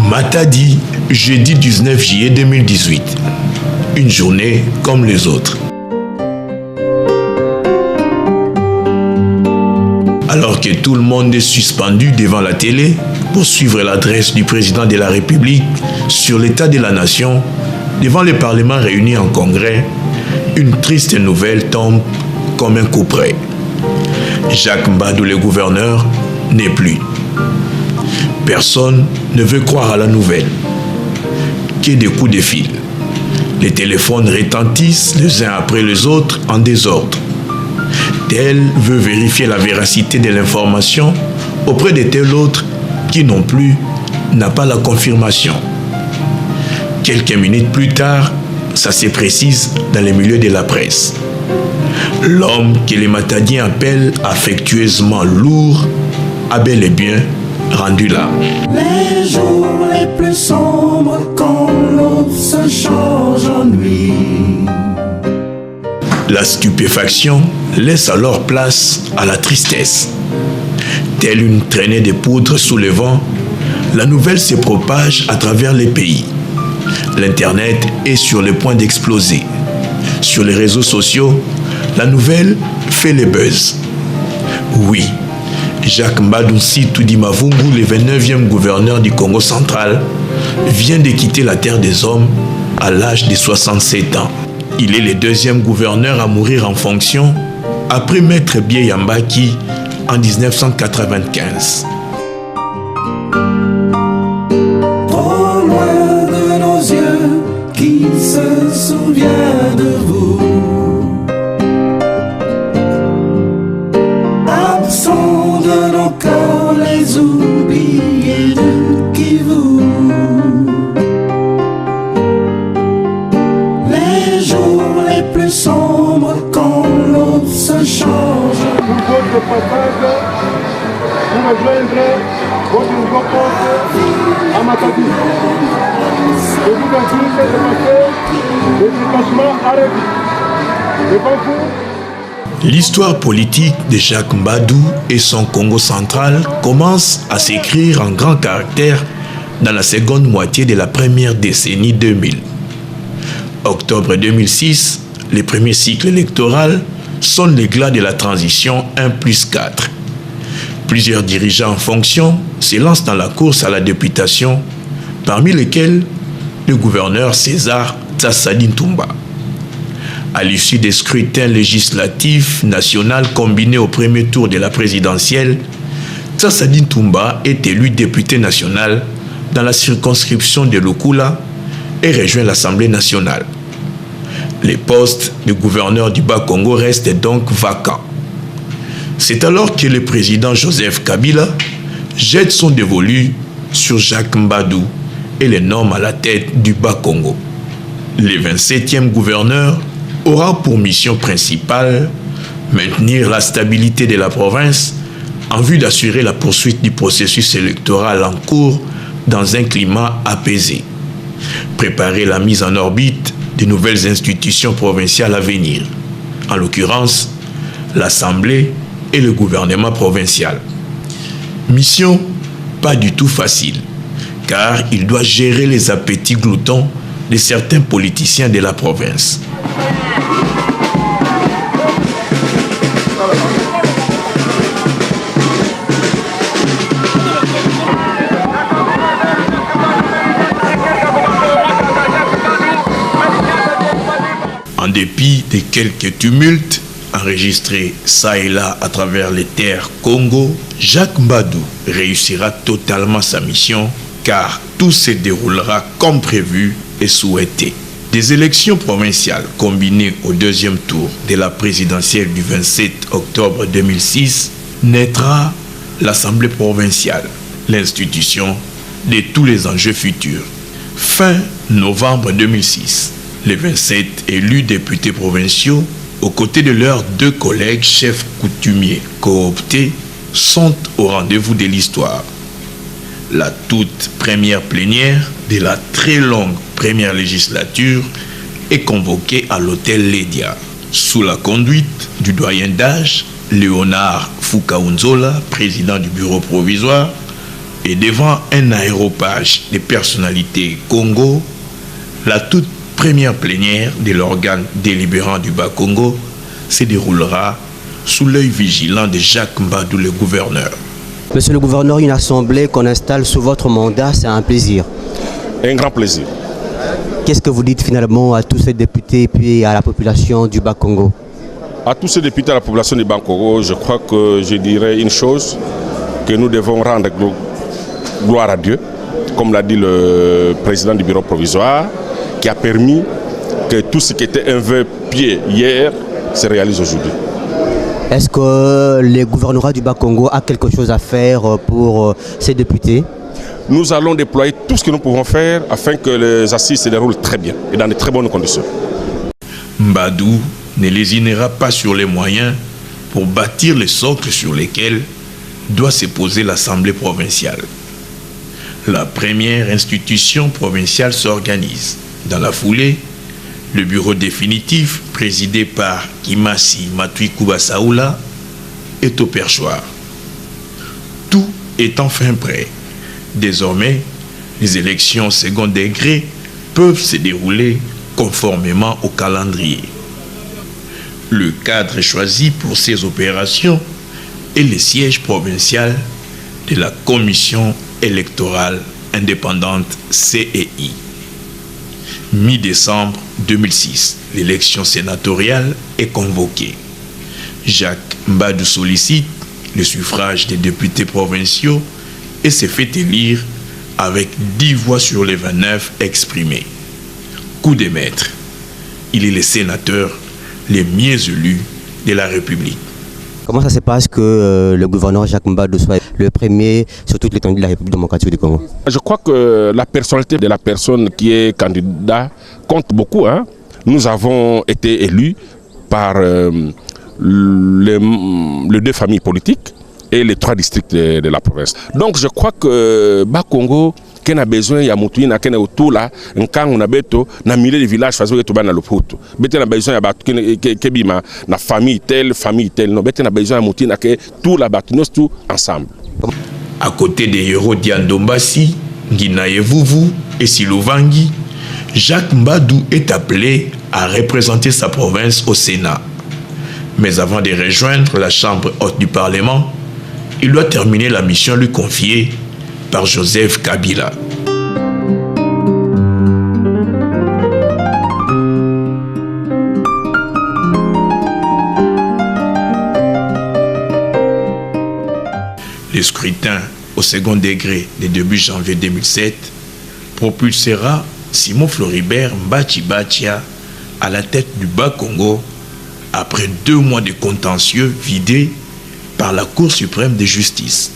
Matadi, jeudi 19 juillet 2018. Une journée comme les autres. Alors que tout le monde est suspendu devant la télé pour suivre l'adresse du président de la République sur l'état de la nation, devant le Parlement réuni en congrès, une triste nouvelle tombe comme un coup près. Jacques Mbadou, le gouverneur, n'est plus. Personne ne veut croire à la nouvelle. Que des coups de fil. Les téléphones retentissent les uns après les autres en désordre. Tel veut vérifier la véracité de l'information auprès de tel autre qui non plus n'a pas la confirmation. Quelques minutes plus tard, ça se précise dans les milieux de la presse. L'homme que les Matadiens appellent affectueusement lourd a bel et bien rendu là. Les jours les plus sombres quand l'eau se change en nuit. La stupéfaction laisse alors place à la tristesse. Telle une traînée de poudre sous le vent, la nouvelle se propage à travers les pays. L'Internet est sur le point d'exploser. Sur les réseaux sociaux, la nouvelle fait le buzz. Oui, Jacques Mbadou Nsitu Mavungu, le 29e gouverneur du Congo central, vient de quitter la terre des hommes à l'âge de 67 ans. Il est le deuxième gouverneur à mourir en fonction après Maître Bié Yambaki en 1995. Trop loin de nos yeux, qui se souvient de vous? Absent de nos cœurs, les oubliés de qui vous? Les jours les plus sombres quand l'eau se change. Pour votre passage, pour rejoindre votre nouveau poste à Matadi. Je vous invite de passer le détachement arrêté. Devant vous, L'histoire politique de Jacques Mbadou et son Congo central commence à s'écrire en grand caractère dans la seconde moitié de la première décennie 2000. Octobre 2006, le premier cycle électoral sonne l'éclat de la transition 1+4. Plusieurs dirigeants en fonction se lancent dans la course à la députation, parmi lesquels le gouverneur César Tsasadi Ntoumba. À l'issue des scrutins législatifs nationaux combinés au premier tour de la présidentielle, Tsasadi Ntoumba est élu député national dans la circonscription de Lukula et rejoint l'Assemblée nationale. Les postes de gouverneur du Bas-Congo restent donc vacants. C'est alors que le président Joseph Kabila jette son dévolu sur Jacques Mbadou et le nomme à la tête du Bas-Congo. Le 27e gouverneur aura pour mission principale maintenir la stabilité de la province en vue d'assurer la poursuite du processus électoral en cours dans un climat apaisé. Préparer la mise en orbite de nouvelles institutions provinciales à venir, en l'occurrence l'Assemblée et le gouvernement provincial. Mission pas du tout facile, car il doit gérer les appétits gloutons de certains politiciens de la province. En dépit de quelques tumultes enregistrés ça et là à travers les terres Congo, Jacques Mbadou réussira totalement sa mission car tout se déroulera comme prévu et souhaité. Des élections provinciales combinées au deuxième tour de la présidentielle du 27 octobre 2006 naîtra l'Assemblée provinciale, l'institution de tous les enjeux futurs. Fin novembre 2006. Les 27 élus députés provinciaux, aux côtés de leurs 2 collègues chefs coutumiers cooptés, sont au rendez-vous de l'histoire. La toute première plénière de la très longue première législature est convoquée à l'hôtel Lédia, sous la conduite du doyen d'âge Léonard Foucaounzola, président du bureau provisoire, Et devant un aéropage des personnalités Congo, la toute première plénière de l'organe délibérant du Bas-Congo se déroulera sous l'œil vigilant de Jacques Mbadou, le gouverneur. Monsieur le gouverneur, une assemblée qu'on installe sous votre mandat, c'est un plaisir. Un grand plaisir. Qu'est-ce que vous dites finalement à tous ces députés et puis à la population du Bas-Congo? À tous ces députés, à la population du Bas-Congo, je crois que je dirais une chose, que nous devons rendre gloire à Dieu, comme l'a dit le président du bureau provisoire, qui a permis que tout ce qui était un vœu pied hier se réalise aujourd'hui. Est-ce que le gouvernorat du Bas-Congo a quelque chose à faire pour ces députés? Nous allons déployer tout ce que nous pouvons faire afin que les assises se déroulent très bien et dans de très bonnes conditions. Mbadou ne lésinera pas sur les moyens pour bâtir les socles sur lesquels doit se poser l'Assemblée provinciale. La première institution provinciale s'organise. Dans la foulée, le bureau définitif, présidé par Kimasi Matui Kubasaoula, est au perchoir. Tout est enfin prêt. Désormais, les élections au second degré peuvent se dérouler conformément au calendrier. Le cadre choisi pour ces opérations est le siège provincial de la Commission électorale indépendante CEI. Mi-décembre 2006, l'élection sénatoriale est convoquée. Jacques Mbadou sollicite le suffrage des députés provinciaux et se fait élire avec 10 voix sur les 29 exprimées. Coup de maître, il est le sénateur le mieux élu de la République. Comment ça se passe que le gouverneur Jacques Mbadou soit le premier sur toute l'étendue de la République démocratique du Congo? Je crois que la personnalité de la personne qui est candidat compte beaucoup. Nous avons été élus par les 2 familles politiques et les 3 districts de la province. Donc je crois que Bas-Congo, qu'on a besoin, il y a Moutouine, qu'on a autour là, on a besoin, dans milieu des villages, faisons que tout dans le poteau. On a besoin de la famille telle, non, on a besoin de Moutouine, que tout là, nous tout ensemble. À côté des héros d'Yandombasi, Guinaye-Vouvou et Silouvangi, Jacques Mbadou est appelé à représenter sa province au Sénat. Mais avant de rejoindre la chambre haute du Parlement, il doit terminer la mission lui confiée par Joseph Kabila. Le scrutin au second degré de début janvier 2007 propulsera Simon Floribert Mbachi-Bachia à la tête du Bas-Congo après 2 mois de contentieux vidés par la Cour suprême de justice.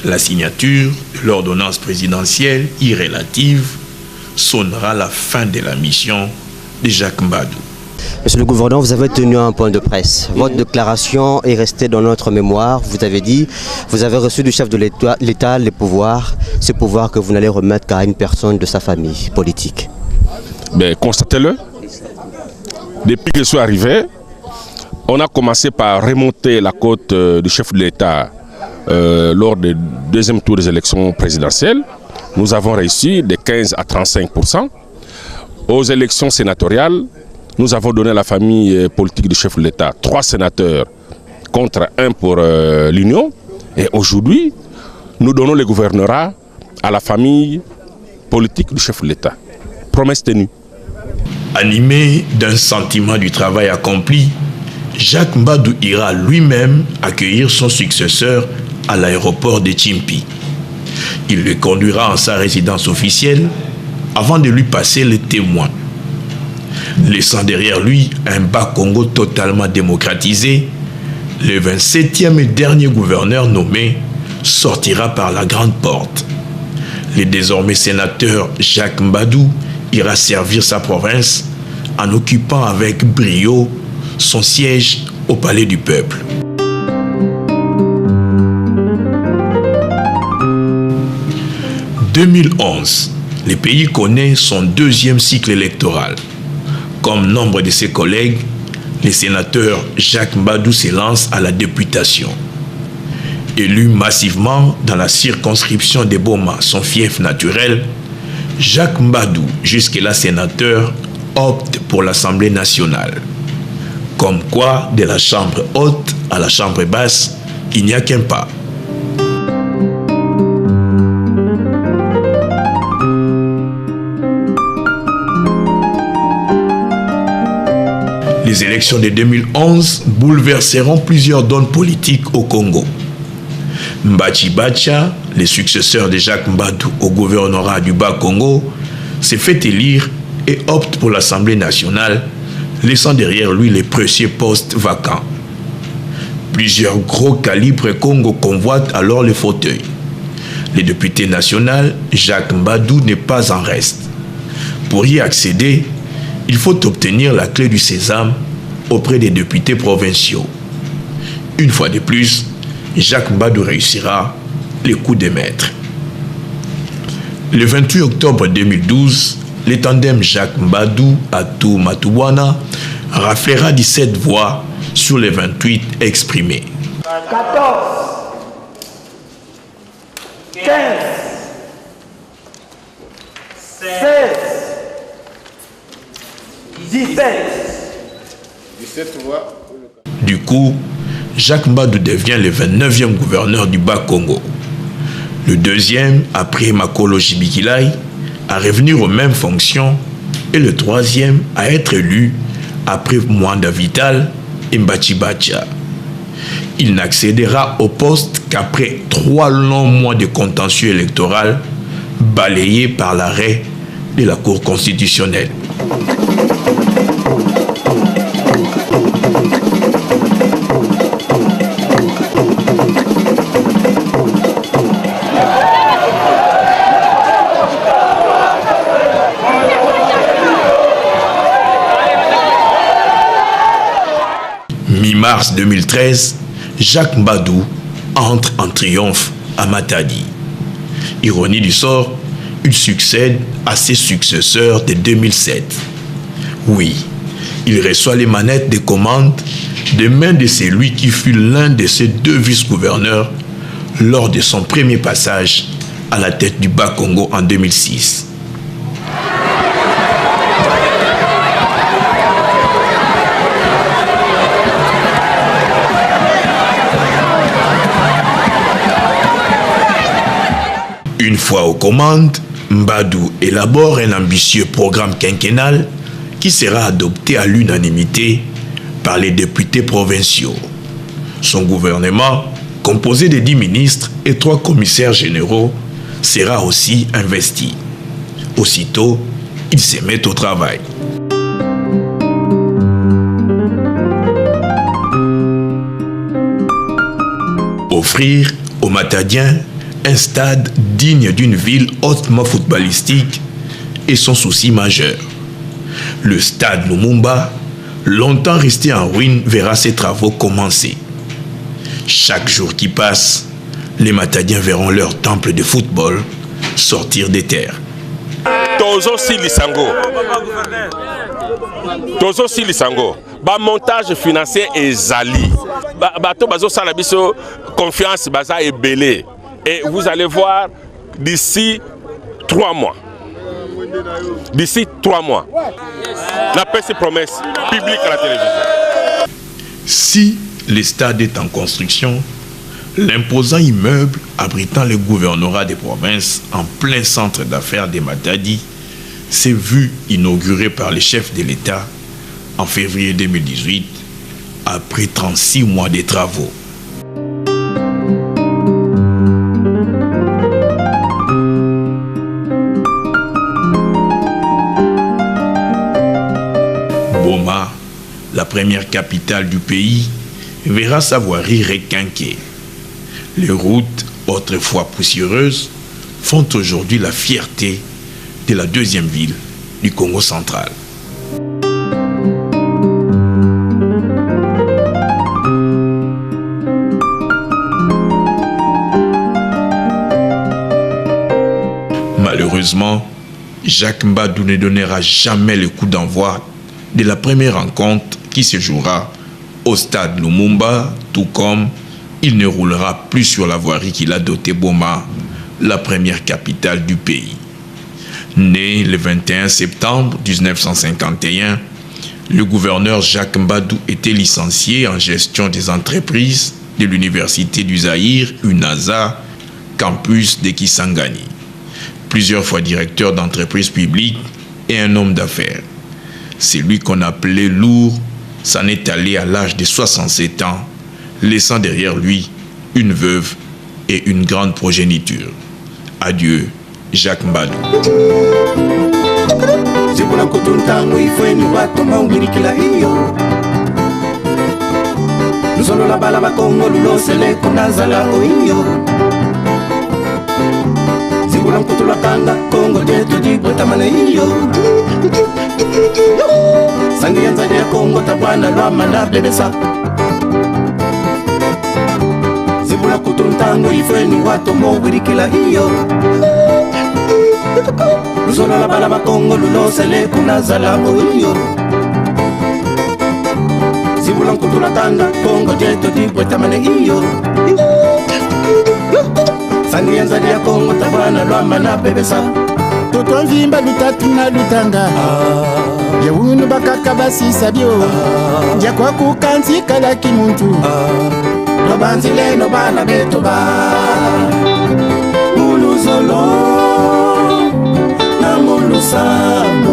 La signature de l'ordonnance présidentielle irrélative sonnera la fin de la mission de Jacques Mbadou. Monsieur le gouverneur, vous avez tenu un point de presse. Votre déclaration est restée dans notre mémoire. Vous avez dit, vous avez reçu du chef de l'État les pouvoirs, ce pouvoir que vous n'allez remettre qu'à une personne de sa famille politique. Mais constatez-le. Depuis que je suis arrivé, on a commencé par remonter la cote du chef de l'État lors du 2e tour des élections présidentielles. Nous avons réussi de 15 à 35%. Aux élections sénatoriales, nous avons donné à la famille politique du chef de l'État 3 sénateurs contre 1 pour l'Union. Et aujourd'hui, nous donnons le gouvernorat à la famille politique du chef de l'État. Promesse tenue. Animé d'un sentiment du travail accompli, Jacques Mbadou ira lui-même accueillir son successeur à l'aéroport de Tchimpi. Il le conduira en sa résidence officielle avant de lui passer le témoin. Laissant derrière lui un Bas-Congo totalement démocratisé, le 27e et dernier gouverneur nommé sortira par la grande porte. Le désormais sénateur Jacques Mbadou ira servir sa province en occupant avec brio son siège au Palais du Peuple. En 2011, le pays connaît son 2e cycle électoral. Comme nombre de ses collègues, le sénateur Jacques Mbadou se lance à la députation. Élu massivement dans la circonscription de Boma, son fief naturel, Jacques Mbadou, jusque-là sénateur, opte pour l'Assemblée nationale. Comme quoi, de la chambre haute à la chambre basse, il n'y a qu'un pas. Les élections de 2011 bouleverseront plusieurs donnes politiques au Congo. Mbachi Bacha, le successeur de Jacques Mbadou au gouvernorat du Bas-Congo, s'est fait élire et opte pour l'Assemblée nationale, laissant derrière lui les précieux postes vacants. Plusieurs gros calibres Congo convoitent alors le fauteuil. Le député national, Jacques Mbadou, n'est pas en reste. Pour y accéder, il faut obtenir la clé du sésame auprès des députés provinciaux. Une fois de plus, Jacques Mbadou réussira les coups de maître. Le 28 octobre 2012, le tandem Jacques Mbadou Atou Matouwana raflera 17 voix sur les 28 exprimées. 14, 15, 16, 17 voix. Du coup, Jacques Mbadou devient le 29e gouverneur du Bas-Congo. Le deuxième, après Makolo Jibikilai, à revenir aux mêmes fonctions, et le troisième à être élu après Mwanda Vital et Mbachi Bacha. Il n'accédera au poste qu'après 3 longs mois de contentieux électoral balayés par l'arrêt de la Cour constitutionnelle. Mi-mars 2013, Jacques Mbadou entre en triomphe à Matadi. Ironie du sort, il succède à ses successeurs de 2007. Oui, il reçoit les manettes des commandes des mains de celui qui fut l'un de ses 2 vice-gouverneurs lors de son premier passage à la tête du Bas-Congo en 2006. Une fois aux commandes, Mbadou élabore un ambitieux programme quinquennal qui sera adopté à l'unanimité par les députés provinciaux. Son gouvernement, composé de 10 ministres et 3 commissaires généraux, sera aussi investi. Aussitôt, il se met au travail. Offrir aux Matadiens un stade digne d'une ville hautement footballistique est son souci majeur. Le stade Lumumba, longtemps resté en ruine, verra ses travaux commencer. Chaque jour qui passe, les Matadiens verront leur temple de football sortir des terres. Tozo Silisango. Tozo Silisango. Ba montage financier ezali. Bato bazo salabiso confiance baza est belé. Et vous allez voir d'ici 3 mois. D'ici 3 mois. La paix, c'est promesse publique à la télévision. Si le stade est en construction, l'imposant immeuble abritant le gouvernorat des provinces en plein centre d'affaires de Matadi s'est vu inauguré par le chef de l'État en février 2018 après 36 mois de travaux. Boma, la première capitale du pays, verra sa voirie requinquée. Les routes, autrefois poussiéreuses, font aujourd'hui la fierté de la 2e ville du Congo central. Malheureusement, Jacques Mbadou ne donnera jamais le coup d'envoi de la première rencontre qui se jouera au stade Lumumba, tout comme il ne roulera plus sur la voirie qu'il a dotée Boma, la première capitale du pays. Né le 21 septembre 1951, le gouverneur Jacques Mbadou était licencié en gestion des entreprises de l'Université du Zaïre, UNAZA, campus de Kisangani. Plusieurs fois directeur d'entreprises publiques et un homme d'affaires. C'est lui qu'on appelait lourd, s'en est allé à l'âge de 67 ans, laissant derrière lui une veuve et une grande progéniture. Adieu, Jacques Mbadou. Zibula kutuntango ifeni watu mo wirikila iyo Luzolo la bala makongo lulosele kunazala iyo Zibula kutula tanga kongo jeto dibwe tamane iyo Sangi yanzali ya kongo tabana lwama na bebesa Toto mvimba lutatu na lutanga Yawunu bakaka basisa bio Nja kwa kukanzi kalaki muntu No banzile no bana beto ba Muluzolo na mulusamba